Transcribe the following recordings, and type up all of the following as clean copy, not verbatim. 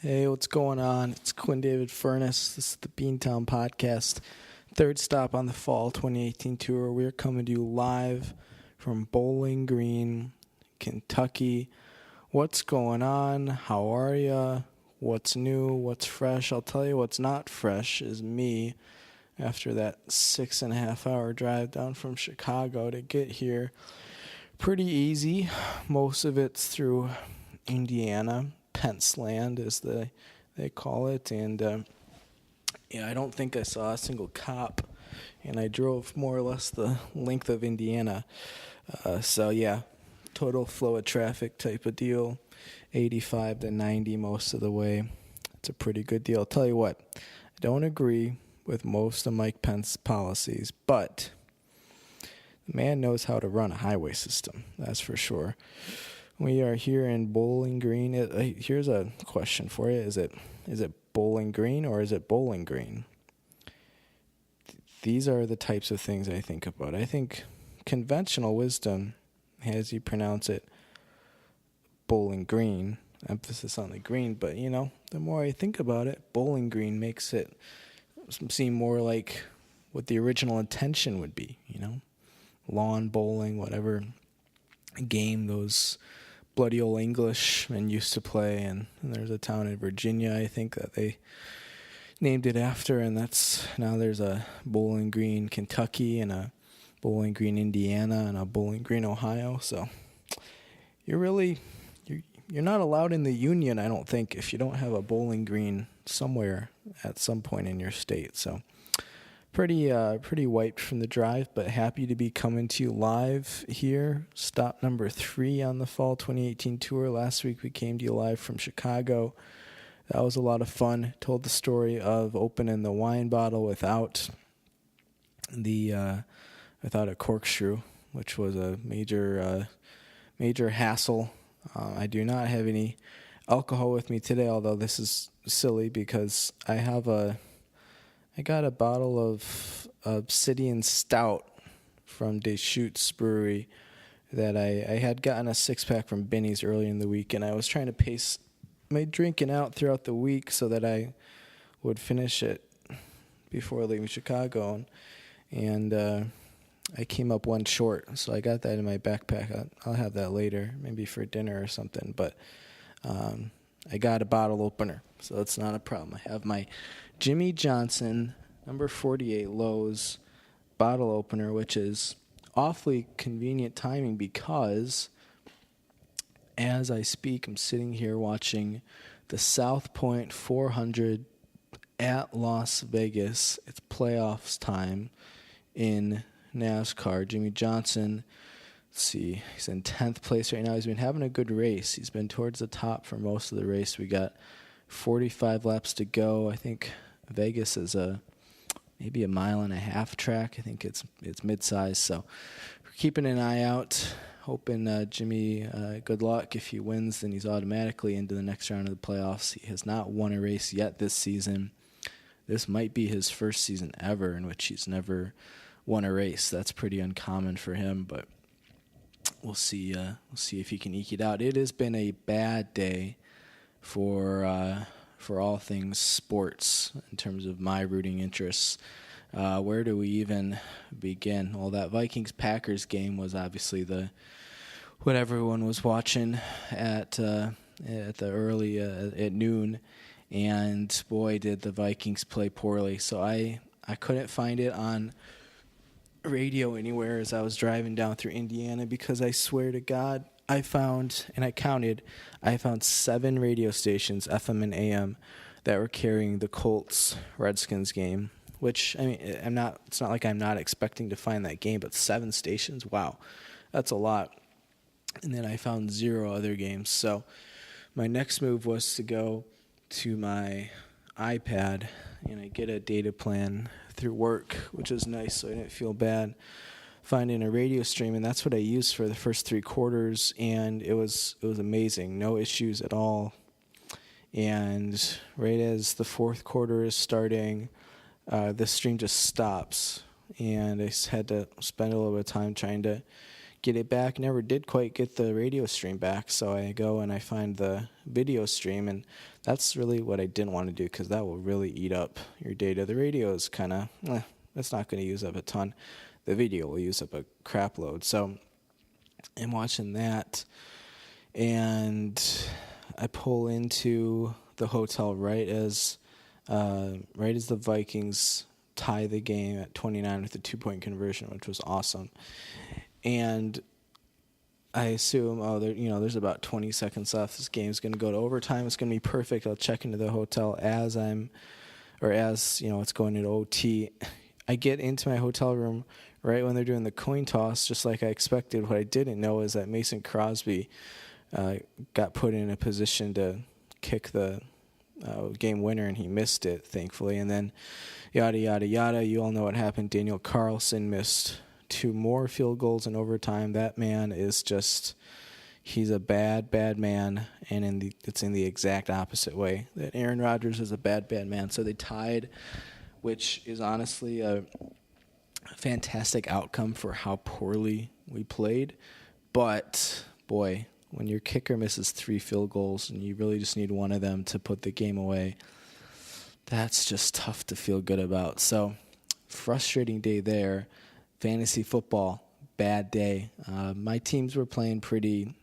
Hey, what's going on? It's Quinn David Furness. This is the Beantown podcast. Third stop on the fall 2018 tour. We're coming to you live from Bowling Green, Kentucky. What's going on? How are ya? What's new? What's fresh? I'll tell you what's not fresh is me after that 6.5 hour drive down from Chicago to get here. Pretty easy. Most of it's through Indiana. Pence land, as they call it, and I don't think I saw a single cop, and I drove more or less the length of Indiana, total flow of traffic type of deal, 85 to 90 most of the way. It's a pretty good deal. I'll tell you what, I don't agree with most of Mike Pence's policies, but the man knows how to run a highway system, that's for sure. We are here in Bowling Green. Here's a question for you. Is it Bowling Green or is it Bowling Green? These are the types of things I think about. I think conventional wisdom has you pronounce it Bowling Green, emphasis on the green, but the more I think about it, Bowling Green makes it seem more like what the original intention would be, lawn bowling, whatever game those bloody old Englishmen used to play, and there's a town in Virginia, I think, that they named it after, and now there's a Bowling Green, Kentucky, and a Bowling Green, Indiana, and a Bowling Green, Ohio. So you're not allowed in the union, I don't think, if you don't have a Bowling Green somewhere at some point in your state. So pretty wiped from the drive, but happy to be coming to you live here. Stop number 3 on the fall 2018 tour. Last week we came to you live from Chicago. That was a lot of fun. Told the story of opening the wine bottle without a corkscrew, which was a major hassle. I do not have any alcohol with me today, although this is silly because I got a bottle of Obsidian Stout from Deschutes Brewery that I had gotten a 6-pack from Benny's earlier in the week, and I was trying to pace my drinking out throughout the week so that I would finish it before leaving Chicago, and I came up one short, so I got that in my backpack. I'll have that later, maybe for dinner or something, but I got a bottle opener, so that's not a problem. I have my Jimmy Johnson number 48 Lowe's bottle opener, which is awfully convenient timing because as I speak, I'm sitting here watching the South Point 400 at Las Vegas. It's playoffs time in NASCAR. Jimmy Johnson, let's see, he's in 10th place right now. He's been having a good race. He's been towards the top for most of the race. We got 45 laps to go. I think Vegas is maybe a 1.5-mile track. I think it's mid-size, so we're keeping an eye out, hoping Jimmy, good luck. If he wins, then he's automatically into the next round of the playoffs. He has not won a race yet this season. This might be his first season ever in which he's never won a race. That's pretty uncommon for him, but we'll see. We'll see if he can eke it out. It has been a bad day for all things sports in terms of my rooting interests. Where do we even begin? Well, that Vikings-Packers game was obviously what everyone was watching at noon, and boy, did the Vikings play poorly. So I couldn't find it on radio anywhere as I was driving down through Indiana because I swear to God, I found 7 radio stations, FM and AM, that were carrying the Colts-Redskins game, which, I mean, it's not like I'm not expecting to find that game, but 7 stations? Wow, that's a lot. And then I found 0 other games. So my next move was to go to my iPad and I get a data plan through work, which is nice, so I didn't feel bad finding a radio stream, and that's what I used for the first 3 quarters, and it was amazing, no issues at all. And right as the 4th quarter is starting, the stream just stops, and I had to spend a little bit of time trying to get it back. Never did quite get the radio stream back, so I go and I find the video stream, and that's really what I didn't want to do because that will really eat up your data. The radio is kind of, it's not going to use up a ton. The video will use up a crap load. So I'm watching that, and I pull into the hotel right as the Vikings tie the game at 29 with a 2-point conversion, which was awesome. And I assume, there's about 20 seconds left. This game's going to go to overtime. It's going to be perfect. I'll check into the hotel as it's going into OT. I get into my hotel room right when they're doing the coin toss, just like I expected. What I didn't know is that Mason Crosby got put in a position to kick the game winner, and he missed it, thankfully. And then yada, yada, yada. You all know what happened. Daniel Carlson missed 2 more field goals in overtime. That man is he's a bad, bad man, and it's in the exact opposite way. That Aaron Rodgers is a bad, bad man. So they tied, which is honestly a fantastic outcome for how poorly we played. But, boy, when your kicker misses 3 field goals and you really just need one of them to put the game away, that's just tough to feel good about. So, frustrating day there. Fantasy football, bad day. My teams were playing pretty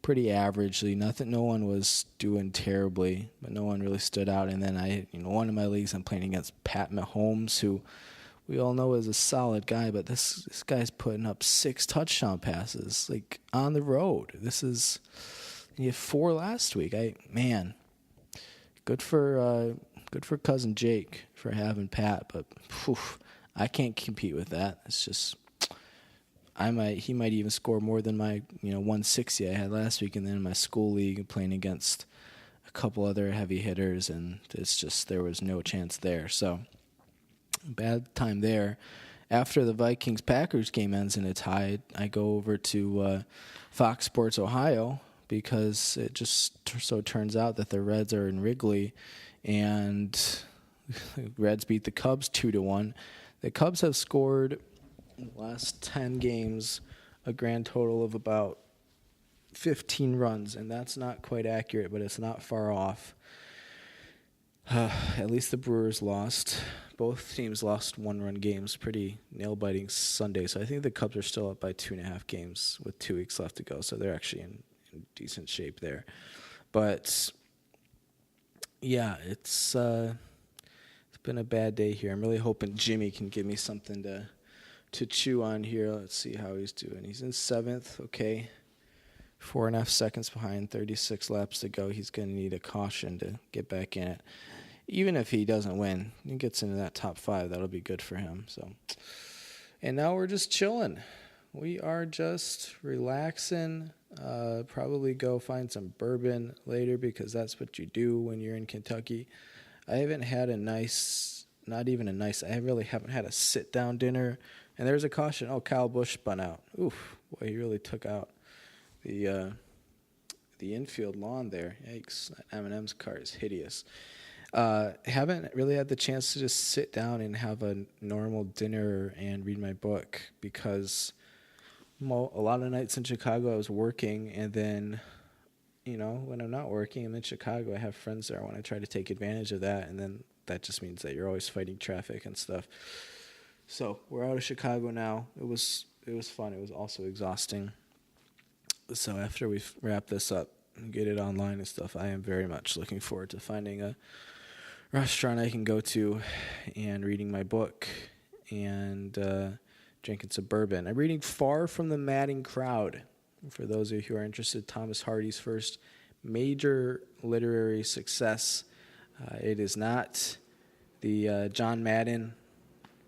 averagely. No one was doing terribly, but no one really stood out. And then one of my leagues, I'm playing against Pat Mahomes, who we all know is a solid guy, but this guy's putting up 6 touchdown passes, like, on the road. He had 4 last week. Good for cousin Jake for having Pat, but I can't compete with that. It's just he might even score more than my 160 I had last week, and then in my school league playing against a couple other heavy hitters, and it's just there was no chance there. So bad time there. After the Vikings-Packers game ends in a tie, I go over to Fox Sports Ohio because it just so turns out that the Reds are in Wrigley, and Reds beat the Cubs 2-1. The Cubs have scored in the last 10 games a grand total of about 15 runs, and that's not quite accurate, but it's not far off. At least the Brewers lost. Both teams lost 1-run games, pretty nail-biting Sunday. So I think the Cubs are still up by 2.5 games with 2 weeks left to go. So they're actually in decent shape there. But yeah, it's been a bad day here. I'm really hoping Jimmy can give me something to chew on here. Let's see how he's doing. He's in 7th. Okay. 4.5 seconds behind, 36 laps to go. He's going to need a caution to get back in it. Even if he doesn't win, he gets into that top 5. That'll be good for him. So, and now we're just chilling. We are just relaxing. Probably go find some bourbon later because that's what you do when you're in Kentucky. I haven't had I really haven't had a sit-down dinner. And there's a caution. Oh, Kyle Busch spun out. Oof, boy, he really took out the infield lawn there. Yikes, that M&M's car is hideous. Haven't really had the chance to just sit down and have a normal dinner and read my book because a lot of nights in Chicago I was working, and then, when I'm not working, I'm in Chicago, I have friends there. I want to try to take advantage of that, and then that just means that you're always fighting traffic and stuff. So we're out of Chicago now. It was fun. It was also exhausting. So after we wrap this up and get it online and stuff, I am very much looking forward to finding a restaurant I can go to and reading my book and drinking some bourbon. I'm reading Far from the Madding Crowd. For those of you who are interested, Thomas Hardy's first major literary success. It is not the John Madden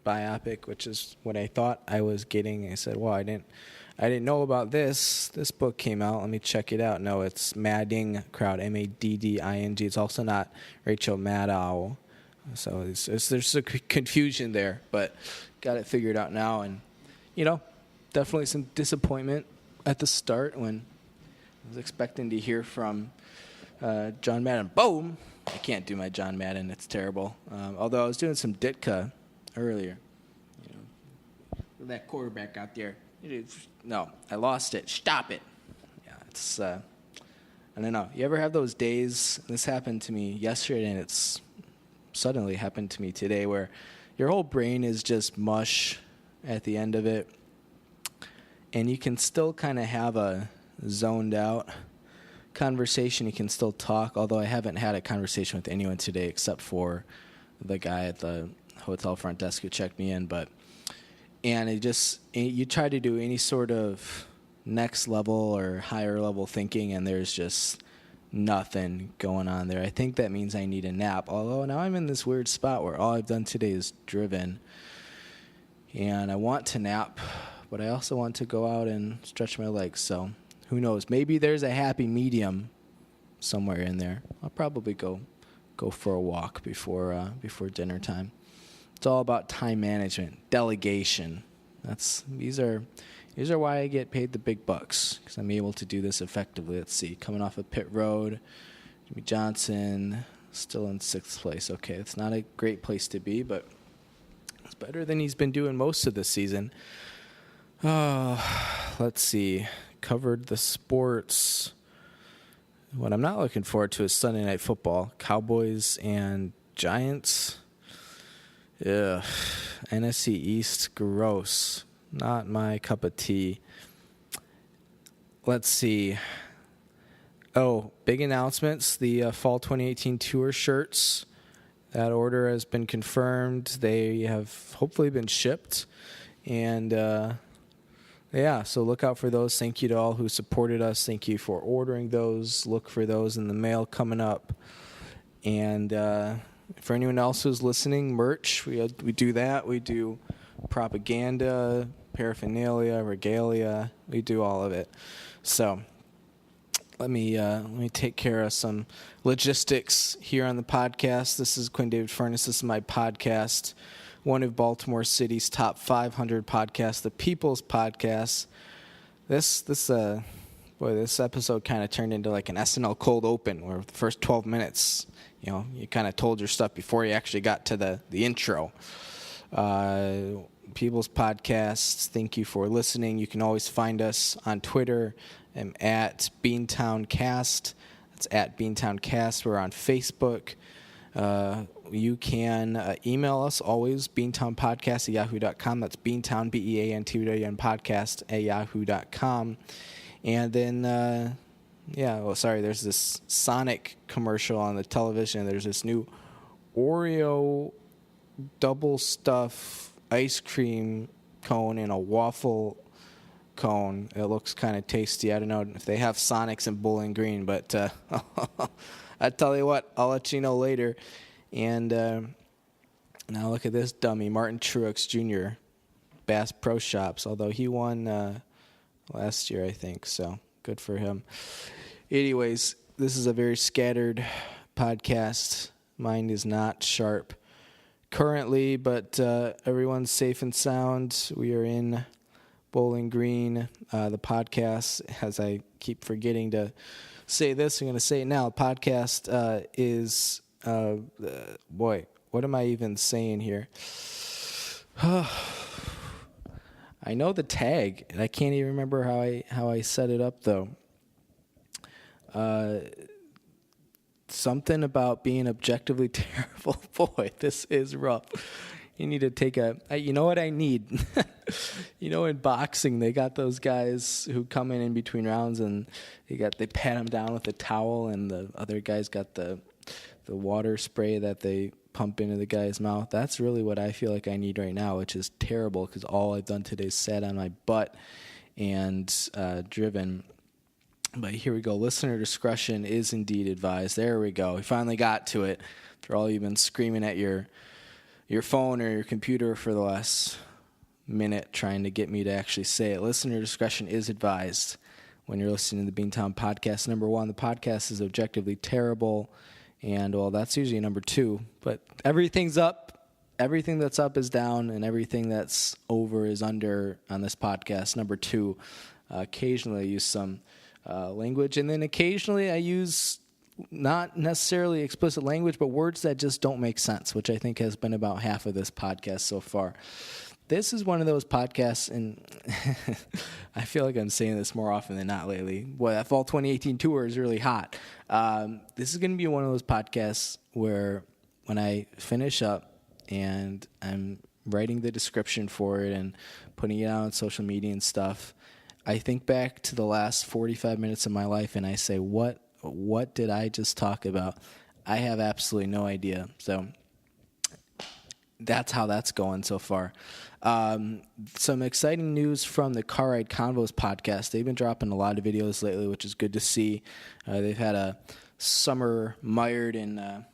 biopic, which is what I thought I was getting. I said, well, I didn't know about this. This book came out. Let me check it out. No, it's Madding Crowd, Madding. It's also not Rachel Maddow. So there's a confusion there, but got it figured out now. And, definitely some disappointment at the start when I was expecting to hear from John Madden. Boom! I can't do my John Madden. It's terrible. Although I was doing some Ditka earlier. That quarterback out there. No, I lost it. Stop it. Yeah, it's, I don't know. You ever have those days, this happened to me yesterday, and it's suddenly happened to me today, where your whole brain is just mush at the end of it, and you can still kind of have a zoned out conversation. You can still talk, although I haven't had a conversation with anyone today except for the guy at the hotel front desk who checked me in. And you try to do any sort of next level or higher level thinking, and there's just nothing going on there. I think that means I need a nap, although now I'm in this weird spot where all I've done today is driven, and I want to nap, but I also want to go out and stretch my legs. So who knows? Maybe there's a happy medium somewhere in there. I'll probably go for a walk before dinner time. It's all about time management, delegation. These are why I get paid the big bucks, because I'm able to do this effectively. Let's see, coming off of pit road, Jimmy Johnson still in 6th place. Okay, it's not a great place to be, but it's better than he's been doing most of the season. Let's see, covered the sports. What I'm not looking forward to is Sunday Night Football, Cowboys and Giants. Ugh, NFC East, gross. Not my cup of tea. Let's see. Oh, big announcements. The Fall 2018 Tour shirts. That order has been confirmed. They have hopefully been shipped. And, so look out for those. Thank you to all who supported us. Thank you for ordering those. Look for those in the mail coming up. And for anyone else who's listening, merch, we do that. We do propaganda, paraphernalia, regalia. We do all of it. So let me take care of some logistics here on the podcast. This is Quinn David Furness. This is my podcast, one of Baltimore City's top 500 podcasts, the People's Podcast. This episode kind of turned into like an SNL cold open, where the first 12 minutes, you kind of told your stuff before you actually got to the intro. People's Podcasts, thank you for listening. You can always find us on Twitter. I'm at Beantown Cast. That's at Beantown Cast. We're on Facebook. You can email us always, beantownpodcast@yahoo.com. That's Beantown, BEANTOWN podcast at yahoo.com. And then, there's this Sonic commercial on the television. There's this new Oreo double stuff ice cream cone in a waffle cone. It looks kind of tasty. I don't know if they have Sonics in Bowling Green, but I tell you what, I'll let you know later. And now look at this dummy, Martin Truex Jr., Bass Pro Shops, although he won last year, I think, so good for him. Anyways, this is a very scattered podcast. Mine is not sharp currently, but everyone's safe and sound. We are in Bowling Green. The podcast, as I keep forgetting to say this, I'm going to say it now. The podcast is, what am I even saying here? I know the tag, and I can't even remember how I set it up, though. Something about being objectively terrible. Boy, this is rough. You need to take you know what I need? In boxing, they got those guys who come in between rounds, and they pat them down with a towel, and the other guys got the water spray that they pump into the guy's mouth. That's really what I feel like I need right now, which is terrible, because all I've done today is sat on my butt and driven. But here we go. Listener discretion is indeed advised. There we go. We finally got to it. For all you've been screaming at your phone or your computer for the last minute trying to get me to actually say it. Listener discretion is advised when you're listening to the Beantown Podcast. Number 1, the podcast is objectively terrible. And, well, that's usually number 2. But everything's up. Everything that's up is down, and everything that's over is under on this podcast. Number 2, occasionally I use some language, and then occasionally I use not necessarily explicit language, but words that just don't make sense, which I think has been about half of this podcast so far. this is one of those podcasts, and I feel like I'm saying this more often than not lately. Well, that fall 2018 tour is really hot. This is going to be one of those podcasts where when I finish up and I'm writing the description for it and putting it out on social media and stuff, I think back to the last 45 minutes of my life and I say, what did I just talk about? I have absolutely no idea. So that's how that's going so far. Some exciting news from the Car Ride Convos podcast. They've been dropping a lot of videos lately, which is good to see. They've had a summer mired in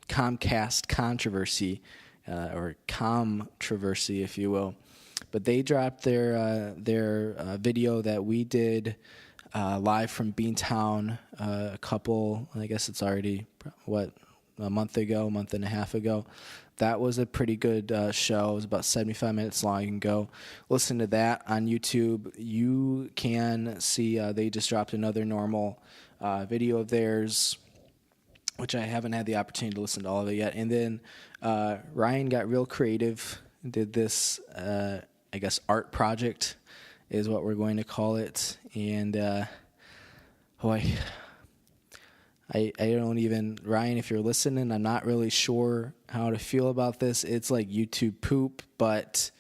Comcast controversy, or controversy, if you will. But they dropped their video that we did live from Beantown I guess it's already, a month and a half ago. That was a pretty good show. It was about 75 minutes long. You can go listen to that on YouTube. You can see they just dropped another normal video of theirs, which I haven't had the opportunity to listen to all of it yet. And then Ryan got real creative, did this, I guess, art project is what we're going to call it. And, I don't even, Ryan, if you're listening, I'm not really sure how to feel about this. It's like YouTube poop, but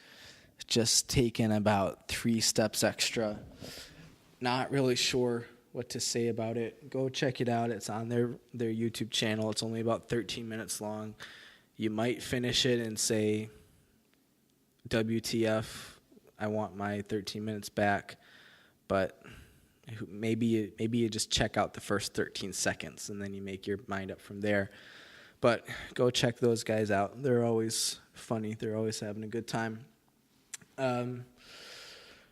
just taken about 3 steps extra. Not really sure what to say about it. Go check it out. It's on their YouTube channel. It's only about 13 minutes long. You might finish it and say, WTF, I want my 13 minutes back. But maybe you just check out the first 13 seconds and then you make your mind up from there. But go check those guys out. They're always funny. They're always having a good time.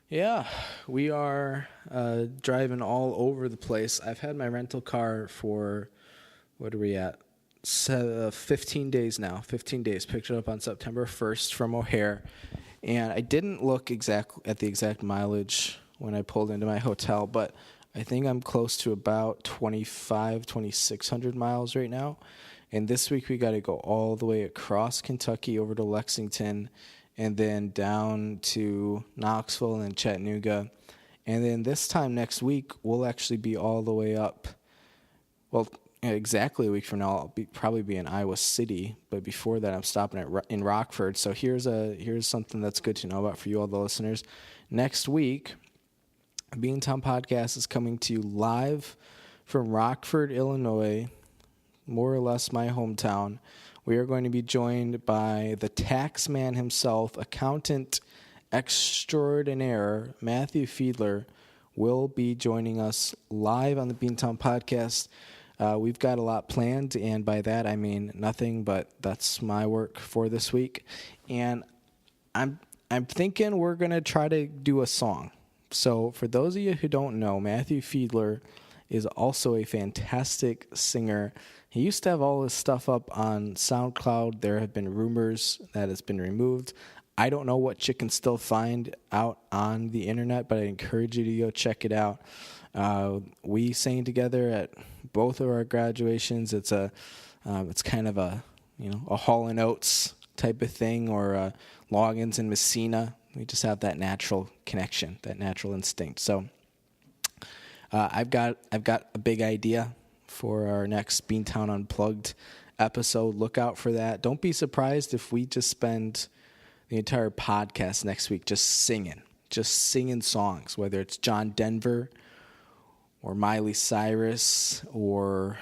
Yeah, we are driving all over the place. I've had my rental car for, what are we at? 15 days now. 15 days. Picked it up on September 1st from O'Hare. And I didn't look at the exact mileage when I pulled into my hotel, but I think I'm close to about 2,600 miles right now. And this week we got to go all the way across Kentucky over to Lexington and then down to Knoxville and then Chattanooga. And then this time next week, we'll actually be all the way up. Well, exactly a week from now, I'll probably be in Iowa City. But before that, I'm stopping in Rockford. So here's something that's good to know about for you, all the listeners. Next week, Beantown Podcast is coming to you live from Rockford, Illinois, more or less my hometown. We are going to be joined by the tax man himself, accountant extraordinaire, Matthew Fiedler, will be joining us live on the Beantown Podcast. We've got a lot planned, and by that I mean nothing, but that's my work for this week. And I'm thinking we're going to try to do a song. So for those of you who don't know, Matthew Fiedler is also a fantastic singer. He used to have all his stuff up on SoundCloud. There have been rumors that it's been removed. I don't know what you can still find out on the internet, but I encourage you to go check it out. We sang together at both of our graduations. It's kind of a Hall & Oates type of thing, or Loggins and Messina. We just have that natural connection, that natural instinct. So I've got a big idea for our next Beantown Unplugged episode. Look out for that. Don't be surprised if we just spend the entire podcast next week just singing songs, whether it's John Denver or Miley Cyrus or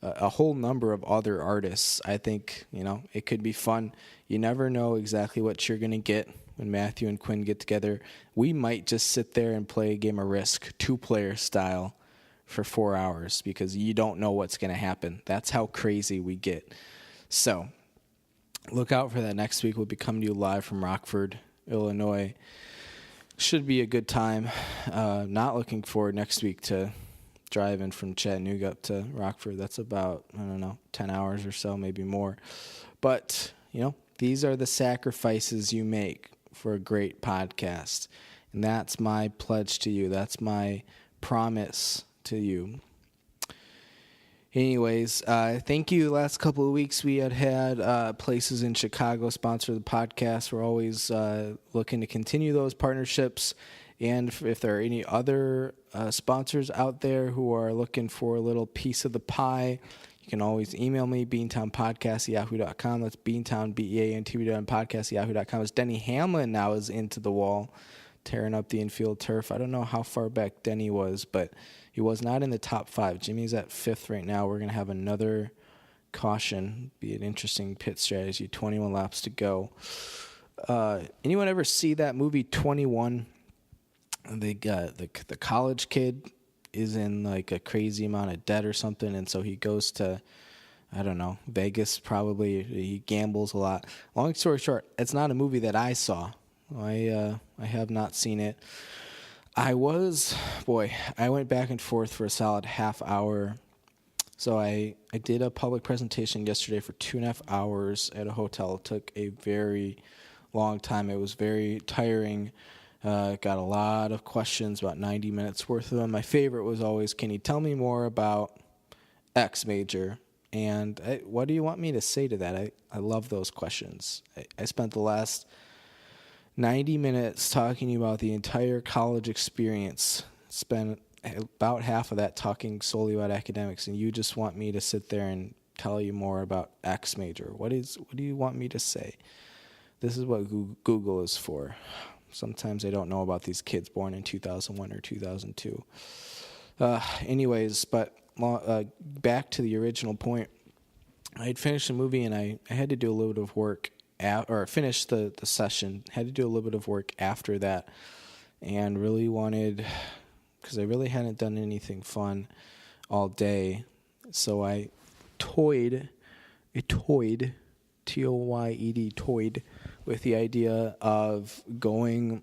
a whole number of other artists. I think, it could be fun. You never know exactly what you're going to get when Matthew and Quinn get together. We might just sit there and play a game of Risk, 2-player style, for 4 hours, because you don't know what's going to happen. That's how crazy we get. So look out for that next week. We'll be coming to you live from Rockford, Illinois. Should be a good time. Not looking forward next week to driving from Chattanooga up to Rockford. That's about, 10 hours or so, maybe more. But, these are the sacrifices you make for a great podcast. And that's my pledge to you. That's my promise to you. Anyways, thank you. Last couple of weeks we had places in Chicago sponsor the podcast. We're always looking to continue those partnerships. And if there are any other sponsors out there who are looking for a little piece of the pie, you can always email me, beantownpodcast@yahoo.com. That's Beantown, Beantown podcast@yahoo.com. As Denny Hamlin now is into the wall, tearing up the infield turf. I don't know how far back Denny was, but he was not in the top 5. Jimmy's at 5th right now. We're going to have another caution. Be an interesting pit strategy. 21 laps to go. Anyone ever see that movie 21? They got the college kid is in like a crazy amount of debt or something, and so he goes to, I don't know, Vegas probably. He gambles a lot. Long story short, it's not a movie that I saw. I have not seen it. I went back and forth for a solid half hour. So I did a public presentation yesterday for 2.5 hours at a hotel. It took a very long time. It was very tiring. Got a lot of questions, about 90 minutes worth of them. My favorite was always, can you tell me more about X major? And what do you want me to say to that? I love those questions. I spent the last 90 minutes talking about the entire college experience. Spent about half of that talking solely about academics, and you just want me to sit there and tell you more about X major. What do you want me to say? This is what Google is for. Sometimes I don't know about these kids born in 2001 or 2002. Anyways, but back to the original point. I had finished the movie, and I had to do a little bit of work, or finish the session. Had to do a little bit of work after that, and really wanted, because I really hadn't done anything fun all day, so I toyed, T-O-Y-E-D, toyed with the idea of going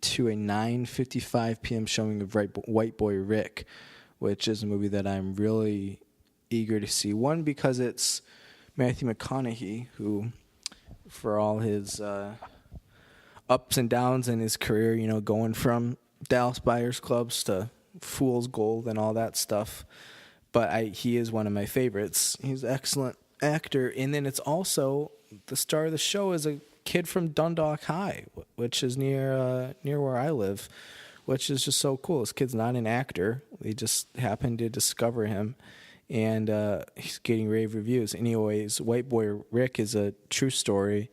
to a 9:55 p.m. showing of White Boy Rick, which is a movie that I'm really eager to see. One, because it's Matthew McConaughey, who, for all his ups and downs in his career, going from Dallas Buyers Clubs to Fool's Gold and all that stuff, but he is one of my favorites. He's an excellent actor. And then it's also the star of the show is a kid from Dundalk High, which is near where I live, which is just so cool. This kid's not an actor. They just happened to discover him, and he's getting rave reviews. Anyways, White Boy Rick is a true story.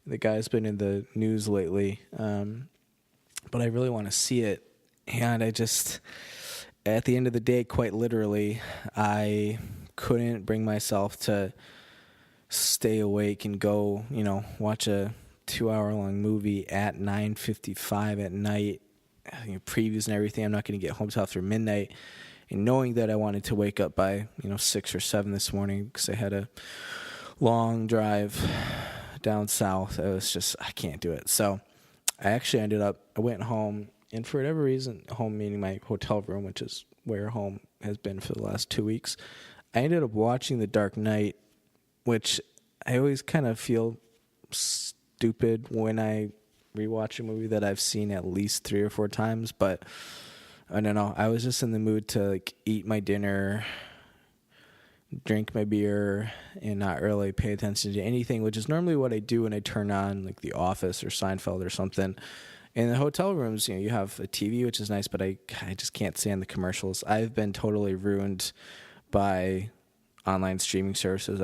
The guy's been in the news lately, but I really want to see it. And I just, at the end of the day, quite literally, I couldn't bring myself to stay awake and go, watch a 2-hour-long movie at 9:55 at night, previews and everything. I'm not going to get home till after midnight. And knowing that I wanted to wake up by, 6 or 7 this morning because I had a long drive down south, I can't do it. So I actually I went home, and for whatever reason, home meaning my hotel room, which is where home has been for the last 2 weeks, I ended up watching The Dark Knight, which I always kind of feel stupid when I rewatch a movie that I've seen at least 3 or 4 times, but I don't know. I was just in the mood to eat my dinner, drink my beer, and not really pay attention to anything, which is normally what I do when I turn on The Office or Seinfeld or something. In the hotel rooms, you have a TV, which is nice, but I just can't stand the commercials. I've been totally ruined by online streaming services.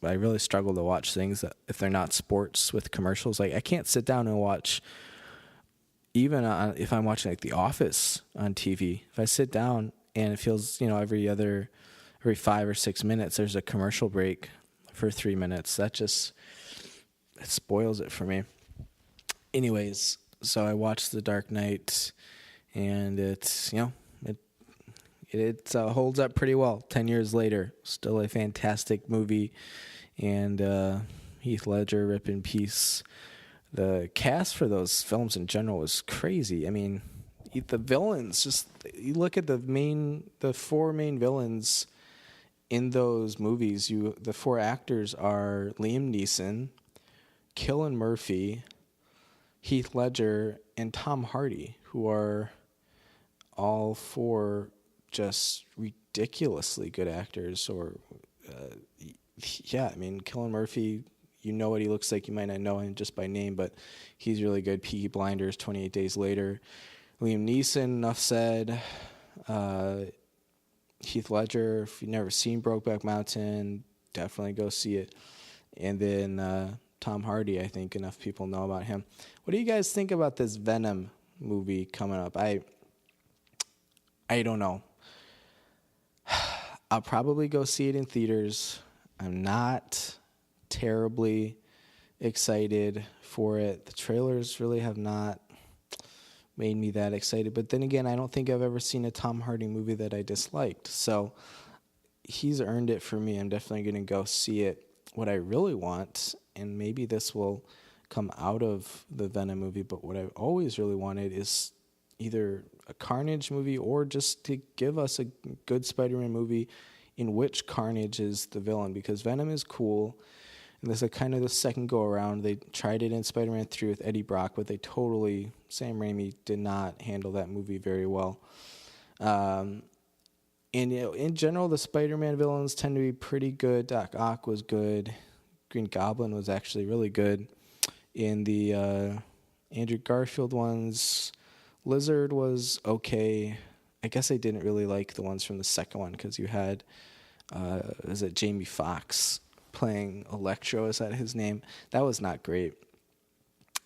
I really struggle to watch things that, if they're not sports with commercials. I can't sit down and watch, even if I'm watching The Office on TV. If I sit down and it feels, every 5 or 6 minutes there's a commercial break for 3 minutes, it spoils it for me. Anyways, so I watched The Dark Knight, and it's, it holds up pretty well 10 years later. Still a fantastic movie. And Heath Ledger, rip in peace. The cast for those films in general was crazy. I mean, the villains, you look at the 4 main villains in those movies. The 4 actors are Liam Neeson, Cillian Murphy, Heath Ledger, and Tom Hardy, who are all 4 just ridiculously good actors. Or, yeah, I mean, Cillian Murphy, you know what he looks like. You might not know him just by name, but he's really good. Peaky Blinders, 28 Days Later. Liam Neeson, enough said. Heath Ledger, if you've never seen Brokeback Mountain, definitely go see it. And then Tom Hardy, I think enough people know about him. What do you guys think about this Venom movie coming up? I don't know. I'll probably go see it in theaters. I'm not terribly excited for it. The trailers really have not made me that excited. But then again, I don't think I've ever seen a Tom Hardy movie that I disliked. So he's earned it for me. I'm definitely going to go see it. What I really want, and maybe this will come out of the Venom movie, but what I've always really wanted is either a Carnage movie or just to give us a good Spider-Man movie in which Carnage is the villain, because Venom is cool. And this is kind of the second go around. They tried it in Spider-Man 3 with Eddie Brock, but Sam Raimi did not handle that movie very well. And in general, the Spider-Man villains tend to be pretty good. Doc Ock was good. Green Goblin was actually really good. In the Andrew Garfield ones, Lizard was okay. I guess I didn't really like the ones from the second one because you had, is it Jamie Foxx playing Electro? Is that his name? That was not great.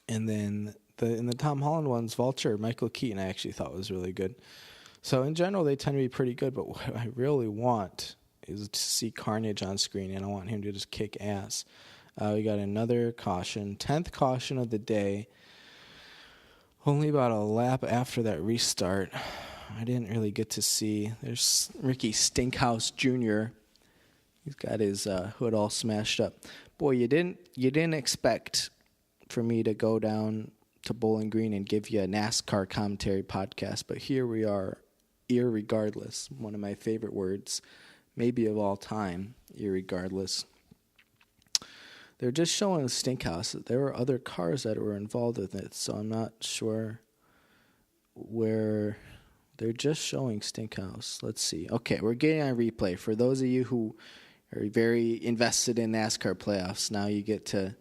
And then in the Tom Holland ones, Vulture, Michael Keaton, I actually thought was really good. So in general, they tend to be pretty good. But what I really want is to see Carnage on screen, and I want him to just kick ass. We got another caution, 10th caution of the day. Only about a lap after that restart, I didn't really get to see. There's Ricky Stinkhouse Jr. He's got his hood all smashed up. Boy, you didn't expect for me to go down to Bowling Green and give you a NASCAR commentary podcast, but here we are, irregardless. One of my favorite words, maybe of all time, irregardless. They're just showing the Stinkhouse. There were other cars that were involved with it, so I'm not sure where. They're just showing Stinkhouse. Let's see. Okay, we're getting on replay. For those of you who are very invested in NASCAR playoffs, now you get to,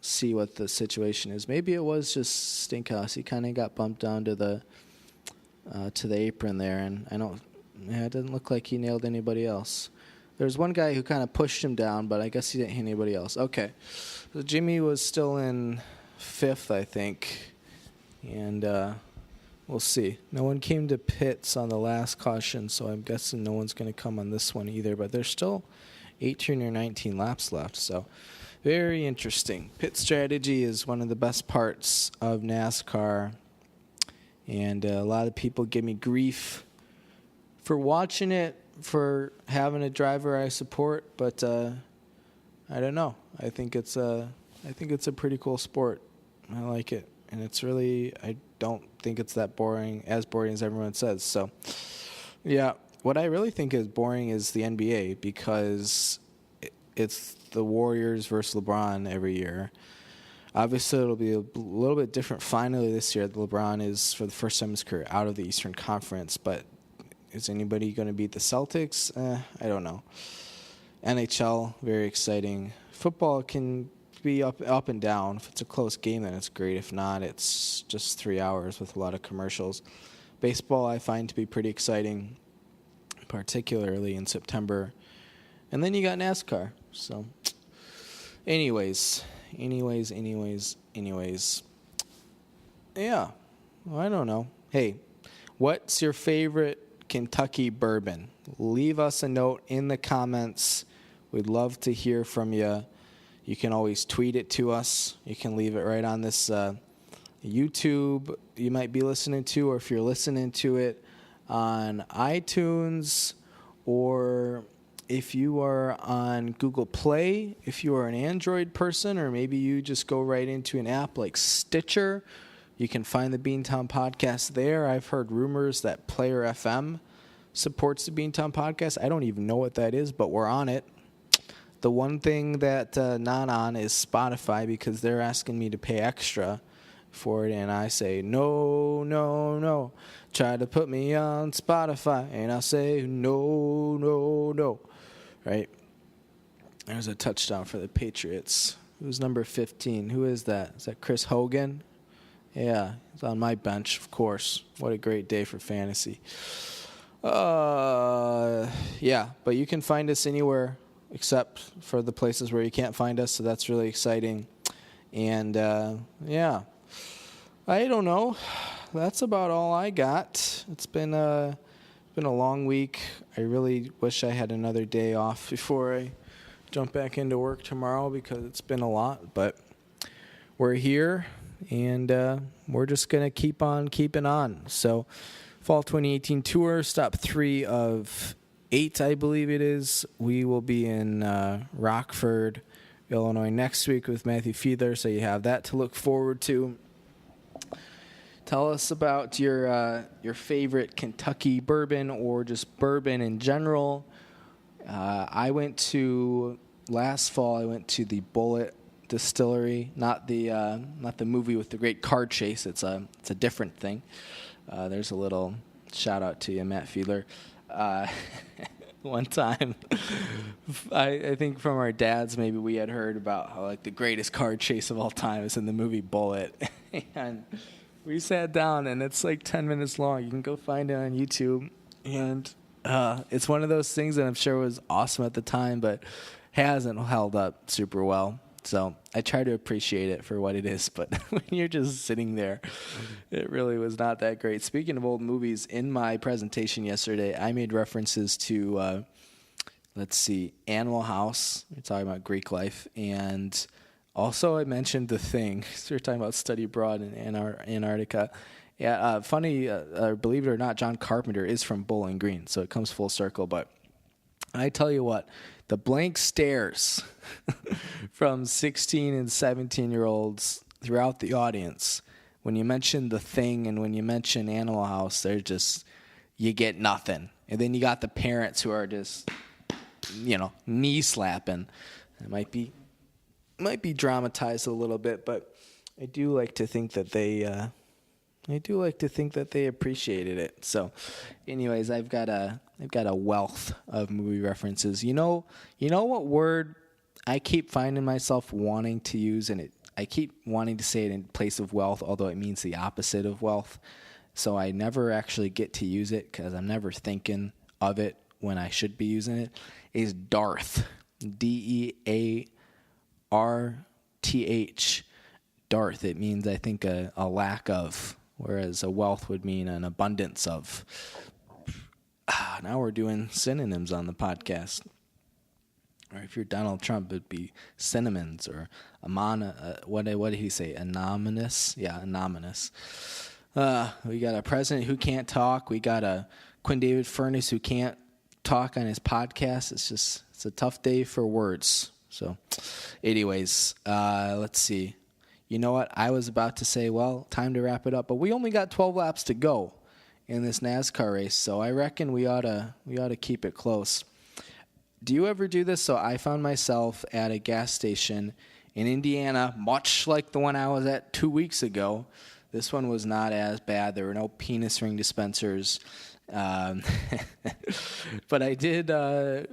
see what the situation is. Maybe it was just Stinkhouse. He kind of got bumped down to the apron there, and it didn't look like he nailed anybody else. There's one guy who kind of pushed him down, but I guess he didn't hit anybody else. Okay. So Jimmy was still in 5th, I think. And we'll see. No one came to pits on the last caution, so I'm guessing no one's going to come on this one either. But there's still 18 or 19 laps left, so very interesting. Pit strategy is one of the best parts of NASCAR. And a lot of people give me grief for watching it, for having a driver I support, but I don't know. I think it's a pretty cool sport. I like it, and it's really, I don't think it's that boring as everyone says. So, yeah, what I really think is boring is the NBA, because it's the Warriors versus LeBron every year. Obviously, it'll be a little bit different finally this year. LeBron is, for the first time in his career, out of the Eastern Conference, but is anybody going to beat the Celtics? I don't know. NHL, very exciting. Football can be up and down. If it's a close game, then it's great. If not, it's just 3 hours with a lot of commercials. Baseball, I find to be pretty exciting, particularly in September. And then you got NASCAR. So, anyways. Yeah, well, I don't know. Hey, what's your favorite Kentucky bourbon? Leave us a note in the comments. We'd love to hear from you. You can always tweet it to us. You can leave it right on this YouTube you might be listening to, or if you're listening to it on iTunes, or if you are on Google Play, if you are an Android person, or maybe you just go right into an app like Stitcher, you can find the Beantown podcast there. I've heard rumors that Player FM supports the Beantown podcast. I don't even know what that is, but we're on it. The one thing that not on is Spotify, because they're asking me to pay extra for it, and I say, no, no, no. Try to put me on Spotify, and I say, no, no, no. Right? There's a touchdown for the Patriots. Who's number 15? Who is that? Is that Chris Hogan? Yeah, he's on my bench, of course. What a great day for fantasy. Yeah, but you can find us anywhere except for the places where you can't find us, so that's really exciting. And, yeah, I don't know. That's about all I got. It's been a long week. I really wish I had another day off before I jump back into work tomorrow because it's been a lot. But we're here, and we're just going to keep on keeping on. So Fall 2018 Tour, stop 3 of 8, I believe it is. We will be in Rockford, Illinois next week with Matthew Fiedler, so you have that to look forward to. Tell us about your favorite Kentucky bourbon or just bourbon in general. Last fall I went to the Bullet Distillery, not the movie with the great car chase. It's a different thing. There's a little shout out to you, Matt Fiedler. One time, I think from our dads, maybe we had heard about how like the greatest car chase of all time is in the movie Bullet, and we sat down, and it's like 10 minutes long. You can go find it on YouTube, and it's one of those things that I'm sure was awesome at the time, but hasn't held up super well. So I try to appreciate it for what it is, but when you're just sitting there, it really was not that great. Speaking of old movies, in my presentation yesterday, I made references to, Animal House. We're talking about Greek life, and also I mentioned The Thing. So we're talking about study abroad in Antarctica. Yeah, believe it or not, John Carpenter is from Bowling Green, so it comes full circle. But I tell you what, the blank stares from 16 and 17-year-olds throughout the audience, when you mention The Thing and when you mention Animal House, they're just, you get nothing. And then you got the parents who are just, knee slapping. It might be dramatized a little bit, but I do like to think that they appreciated it. So, anyways, I've got a wealth of movie references. You know what word I keep finding myself wanting to use, and I keep wanting to say it in place of wealth, although it means the opposite of wealth. So I never actually get to use it because I'm never thinking of it when I should be using it. Is Darth, Dearth, Darth. It means, I think, a lack of, whereas a wealth would mean an abundance of. Now we're doing synonyms on the podcast. Or if you're Donald Trump, it'd be cinnamons or what did he say? Anonymous? Yeah, anonymous. We got a president who can't talk. We got a Quinn David Furness who can't talk on his podcast. It's a tough day for words. So, anyways, let's see. You know what? I was about to say, well, time to wrap it up, but we only got 12 laps to go in this NASCAR race, so I reckon we ought to keep it close. Do you ever do this? So I found myself at a gas station in Indiana, much like the one I was at 2 weeks ago. This one was not as bad. There were no penis ring dispensers. But I did was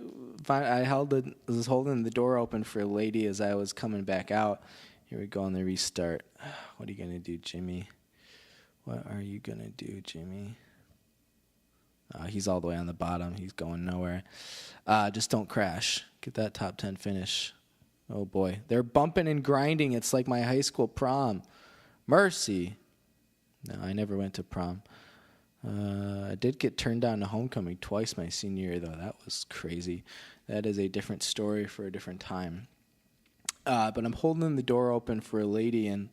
holding the door open for a lady as I was coming back out. Here we go on the restart. What are you going to do, Jimmy? What are you going to do, Jimmy? He's all the way on the bottom. He's going nowhere. Just don't crash. Get that top 10 finish. Oh, boy. They're bumping and grinding. It's like my high school prom. Mercy. No, I never went to prom. I did get turned down to homecoming twice my senior year, though. That was crazy. That is a different story for a different time. But I'm holding the door open for a lady, and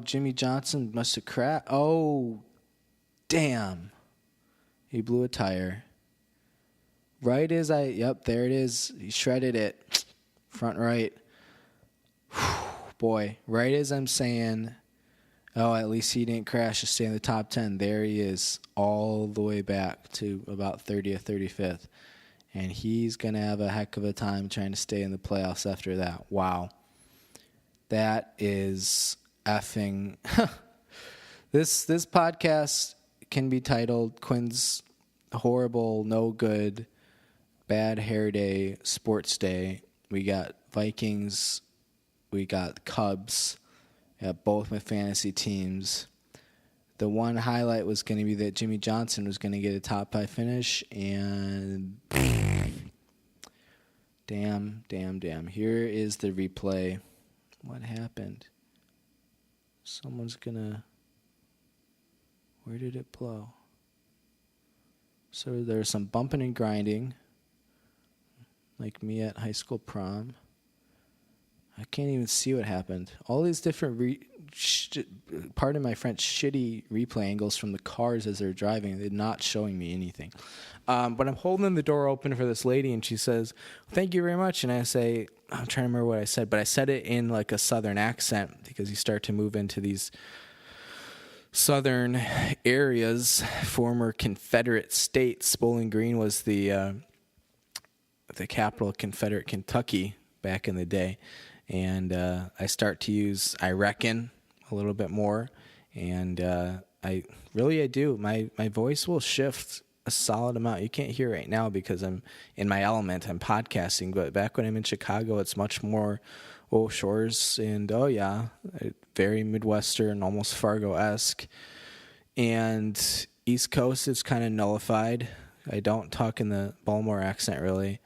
Jimmy Johnson must have crashed. Oh, damn. He blew a tire. Right as yep, there it is. He shredded it. Front right. Whew, boy, right as I'm saying, at least he didn't crash to stay in the top 10. There he is, all the way back to about 30th, 35th. And he's going to have a heck of a time trying to stay in the playoffs after that. Wow. That is effing this podcast can be titled Quinn's horrible, no good, bad hair day, sports day. We got Vikings, we got Cubs, both my fantasy teams. The one highlight was going to be that Jimmy Johnson was going to get a top 5 finish, and damn. Here is the replay. What happened? Someone's going to... Where did it blow? So there's some bumping and grinding, like me at high school prom. I can't even see what happened. All these different, pardon my French, shitty replay angles from the cars as they're driving. They're not showing me anything. But I'm holding the door open for this lady, and she says, "Thank you very much." And I say, I'm trying to remember what I said, but I said it in like a southern accent because you start to move into these southern areas, former Confederate states. Bowling Green was the capital of Confederate Kentucky back in the day. And I start to use "I reckon" a little bit more, and I do. My voice will shift a solid amount. You can't hear right now because I'm in my element. I'm podcasting, but back when I'm in Chicago, it's much more shores and very Midwestern, almost Fargo-esque. And East Coast is kind of nullified. I don't talk in the Baltimore accent really.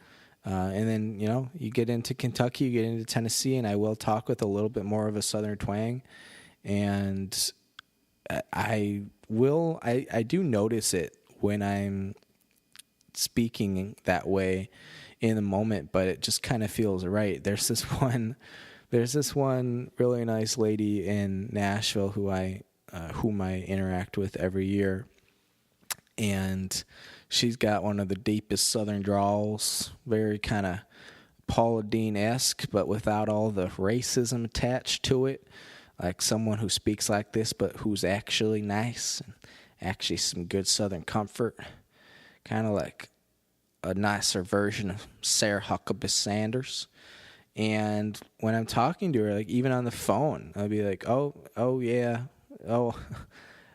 And then, you get into Kentucky, you get into Tennessee, and I will talk with a little bit more of a southern twang. And I do notice it when I'm speaking that way in the moment, but it just kind of feels right. There's this one really nice lady in Nashville whom I interact with every year. And she's got one of the deepest southern drawls, very kind of Paula Deen-esque, but without all the racism attached to it. Like someone who speaks like this, but who's actually nice and actually some good southern comfort. Kind of like a nicer version of Sarah Huckabee Sanders. And when I'm talking to her, like even on the phone, I'll be like, oh yeah,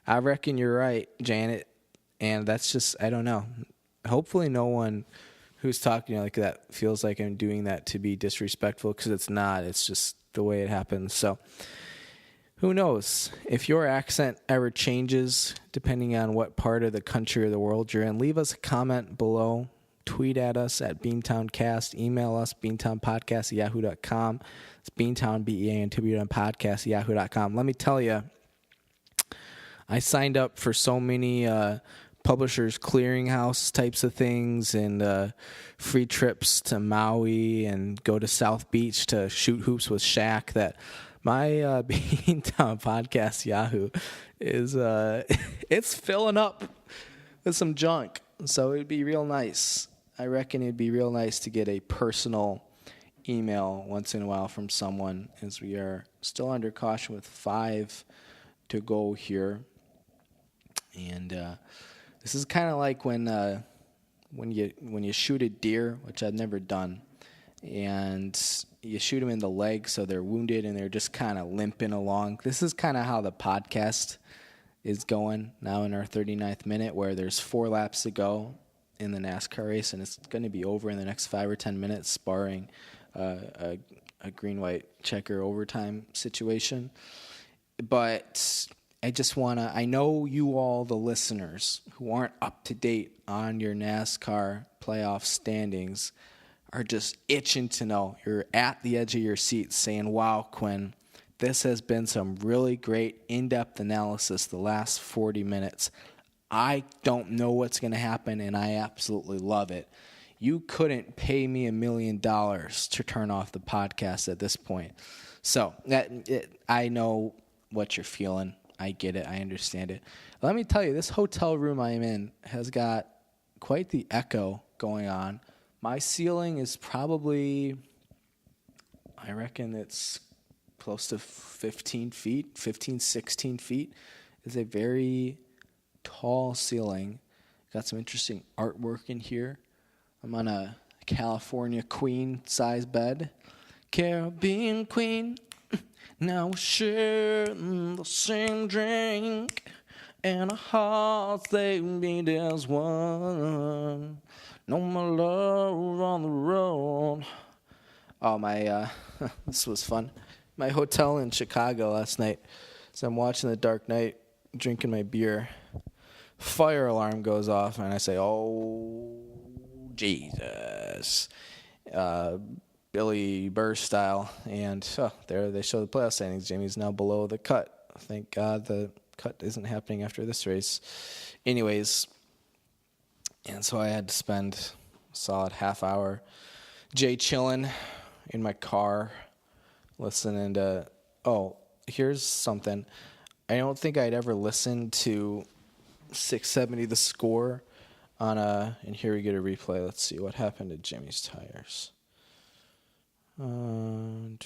I reckon you're right, Janet. And that's just, I don't know. Hopefully no one who's talking like that feels like I'm doing that to be disrespectful, because it's not. It's just the way it happens. So who knows? If your accent ever changes, depending on what part of the country or the world you're in, leave us a comment below. Tweet at us at BeantownCast. Email us, BeantownPodcast@yahoo.com. It's Beantown, BEANTOWN podcast, yahoo.com. Let me tell you, I signed up for so many Publishers Clearinghouse types of things, and free trips to Maui and go to South Beach to shoot hoops with Shaq, that my Beantown podcast Yahoo is it's filling up with some junk. So it'd be real nice. I reckon it'd be real nice to get a personal email once in a while from someone, as we are still under caution with 5 to go here. And this is kind of like when you shoot a deer, which I've never done, and you shoot them in the leg so they're wounded and they're just kind of limping along. This is kind of how the podcast is going now in our 39th minute, where there's 4 laps to go in the NASCAR race, and it's going to be over in the next 5 or 10 minutes, sparring a green-white checker overtime situation. But I know you all, the listeners who aren't up to date on your NASCAR playoff standings, are just itching to know. You're at the edge of your seat saying, wow, Quinn, this has been some really great in-depth analysis the last 40 minutes. I don't know what's going to happen, and I absolutely love it. You couldn't pay me $1 million to turn off the podcast at this point. So I know what you're feeling. I get it. I understand it. Let me tell you, this hotel room I'm in has got quite the echo going on. My ceiling is probably, I reckon it's close to 16 feet. It's a very tall ceiling. Got some interesting artwork in here. I'm on a California queen size bed. Caribbean queen. Now we're sharing the same drink, and our hearts they beat as one. No more love on the road. Oh, my, this was fun. My hotel in Chicago last night. So I'm watching The Dark Knight, drinking my beer. Fire alarm goes off, and I say, oh, Jesus. Billy Burr style. And there they show the playoff standings. Jamie's now below the cut. Thank God the cut isn't happening after this race. Anyways, and so I had to spend a solid half hour chilling in my car, listening to, here's something. I don't think I'd ever listened to 670 The Score on and here we get a replay. Let's see what happened to Jimmy's tires. Dun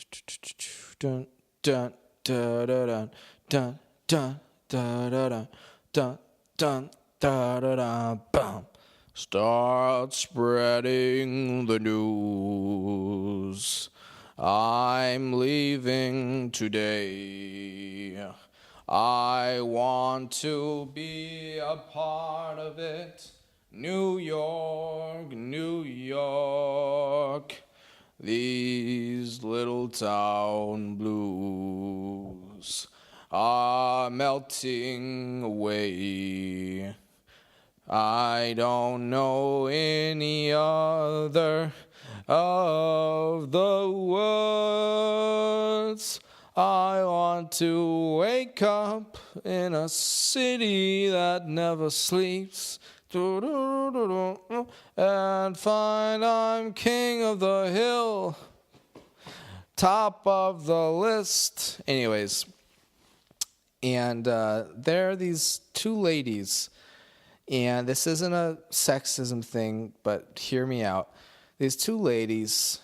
dun dun dun dun dun dun dun dun dun dun dun. Start spreading the news. I'm leaving today. I want to be a part of it. New York, New York. These little town blues are melting away. I don't know any other of the words. I want to wake up in a city that never sleeps and find I'm king of the hill, top of the list. Anyways, and there are these two ladies, and this isn't a sexism thing, but hear me out. These two ladies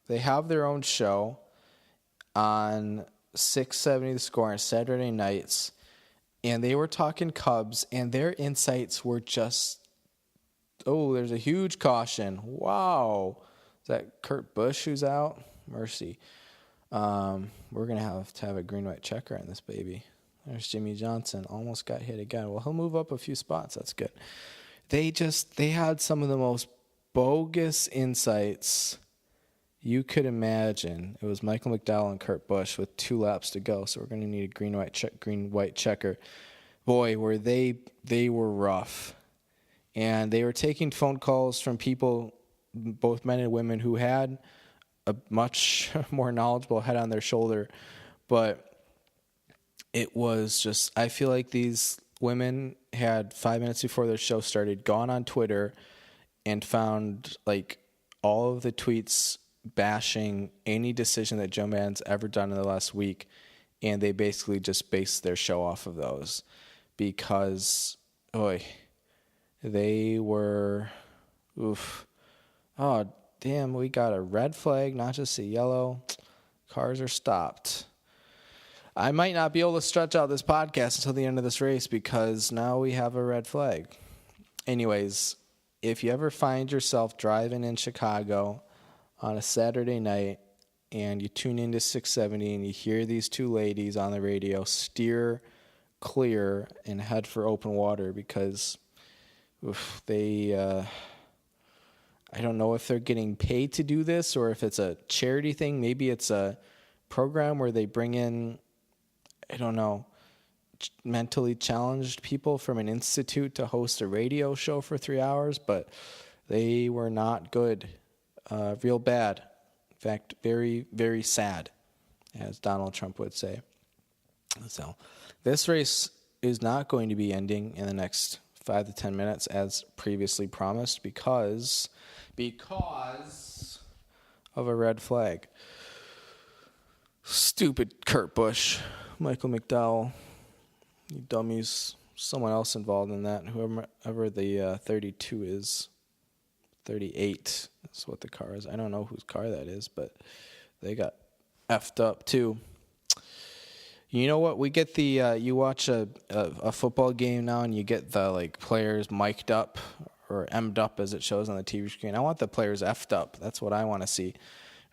they have their own show on 670 The Score on Saturday nights, and they were talking Cubs, and their insights were just, there's a huge caution. Wow. Is that Kurt Busch who's out? Mercy. We're going to have a green-white checker in this baby. There's Jimmy Johnson. Almost got hit again. Well, he'll move up a few spots. That's good. They had some of the most bogus insights you could imagine. It was Michael McDowell and Kurt Busch with 2 laps to go, so we're going to need a green-white checker. Boy, were they were rough. And they were taking phone calls from people, both men and women, who had a much more knowledgeable head on their shoulder. But it was just, I feel like these women had 5 minutes before their show started gone on Twitter and found like all of the tweets bashing any decision that Joe Maddon's ever done in the last week, and they basically just based their show off of those because, they were, oh, damn, we got a red flag, not just a yellow. Cars are stopped. I might not be able to stretch out this podcast until the end of this race because now we have a red flag. Anyways, if you ever find yourself driving in Chicago on a Saturday night and you tune into 670 and you hear these two ladies on the radio, steer clear and head for open water because I don't know if they're getting paid to do this or if it's a charity thing. Maybe it's a program where they bring in, I don't know, mentally challenged people from an institute to host a radio show for 3 hours, but they were not good. Real bad. In fact, very, very sad, as Donald Trump would say. So this race is not going to be ending in the next 5 to 10 minutes as previously promised because of a red flag. Stupid Kurt Busch, Michael McDowell, you dummies, someone else involved in that, whoever the 32 is. 38 is what the car is. I don't know whose car that is, but they got effed up too. You know what? We get the you watch a football game now, and you get the like players mic'd up or M'd up as it shows on the TV screen. I want the players effed up. That's what I want to see.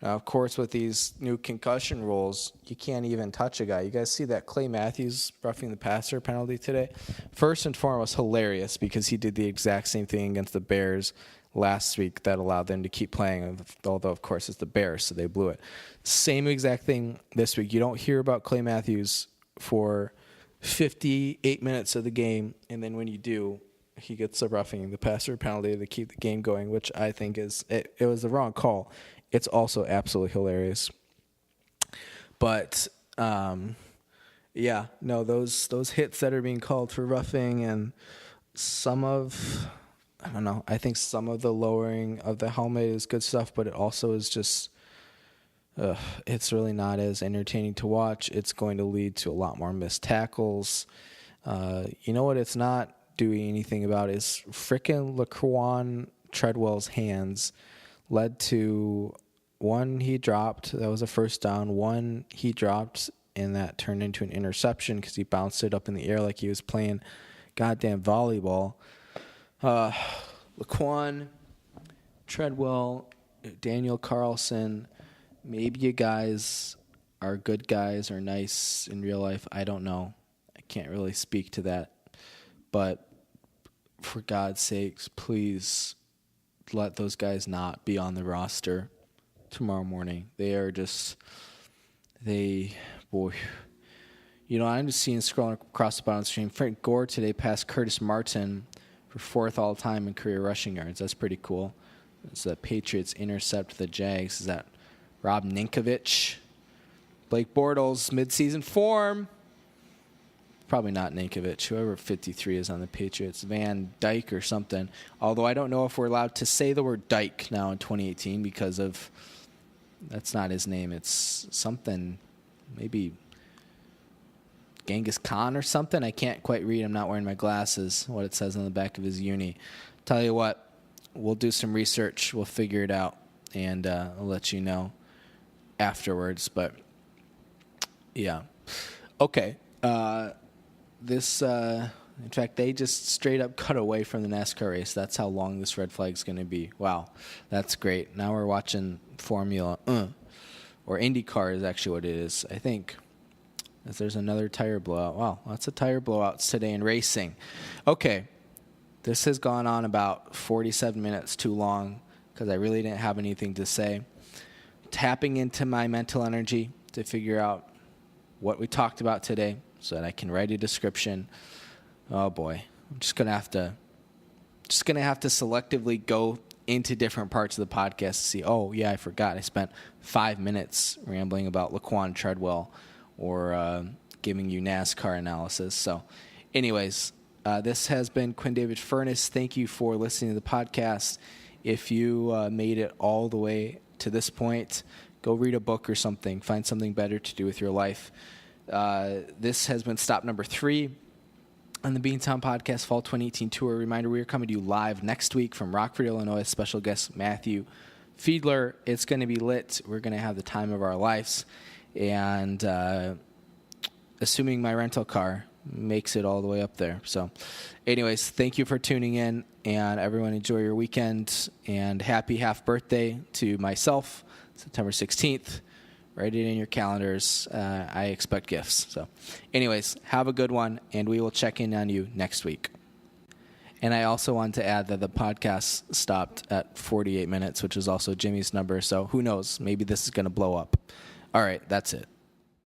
Now, of course, with these new concussion rules, you can't even touch a guy. You guys see that Clay Matthews roughing the passer penalty today? First and foremost, hilarious because he did the exact same thing against the Bears last week that allowed them to keep playing, although, of course, it's the Bears, so they blew it. Same exact thing this week. You don't hear about Clay Matthews for 58 minutes of the game, and then when you do, he gets a roughing the passer penalty to keep the game going, which I think is it was the wrong call. It's also absolutely hilarious. But those hits that are being called for roughing and I think some of the lowering of the helmet is good stuff, but it also is just it's really not as entertaining to watch. It's going to lead to a lot more missed tackles. You know what it's not doing anything about is frickin' Laquan Treadwell's hands led to one he dropped. That was a first down. One he dropped, and that turned into an interception because he bounced it up in the air like he was playing goddamn volleyball. Laquan Treadwell, Daniel Carlson, maybe you guys are good guys or nice in real life. I don't know. I can't really speak to that. But for God's sakes, please let those guys not be on the roster tomorrow morning. They are just, I'm just seeing scrolling across the bottom stream. Frank Gore today passed Curtis Martin for fourth all time in career rushing yards. That's pretty cool. So the Patriots intercept the Jags. Is that Rob Ninkovich? Blake Bortles, midseason form. Probably not Ninkovich. Whoever 53 is on the Patriots. Van Dyke or something. Although I don't know if we're allowed to say the word Dyke now in 2018 because of that's not his name. It's something, maybe Genghis Khan or something. I can't quite read. I'm not wearing my glasses, what it says on the back of his uni. Tell you what, we'll do some research. We'll figure it out, and I'll let you know afterwards. But, yeah. Okay. In fact, they just straight up cut away from the NASCAR race. That's how long this red flag is going to be. Wow, that's great. Now we're watching Formula or IndyCar is actually what it is, I think. If there's another tire blowout. Wow, lots of tire blowouts today in racing. Okay, this has gone on about 47 minutes too long because I really didn't have anything to say. Tapping into my mental energy to figure out what we talked about today so that I can write a description. Oh boy, I'm just gonna have to selectively go into different parts of the podcast to see. Oh yeah, I forgot. I spent 5 minutes rambling about Laquan Treadwell or giving you NASCAR analysis. So, anyways, this has been Quinn David Furness. Thank you for listening to the podcast. If you made it all the way to this point, go read a book or something. Find something better to do with your life. This has been stop number 3 on the Beantown Podcast Fall 2018 Tour. Reminder, we are coming to you live next week from Rockford, Illinois. Special guest Matthew Fiedler. It's going to be lit. We're going to have the time of our lives. And assuming my rental car makes it all the way up there. So anyways, thank you for tuning in, and everyone enjoy your weekend, and happy half birthday to myself, September 16th. Write it in your calendars. I expect gifts. So anyways, have a good one, and we will check in on you next week. And I also want to add that the podcast stopped at 48 minutes, which is also Jimmy's number. So who knows? Maybe this is going to blow up. All right, that's it.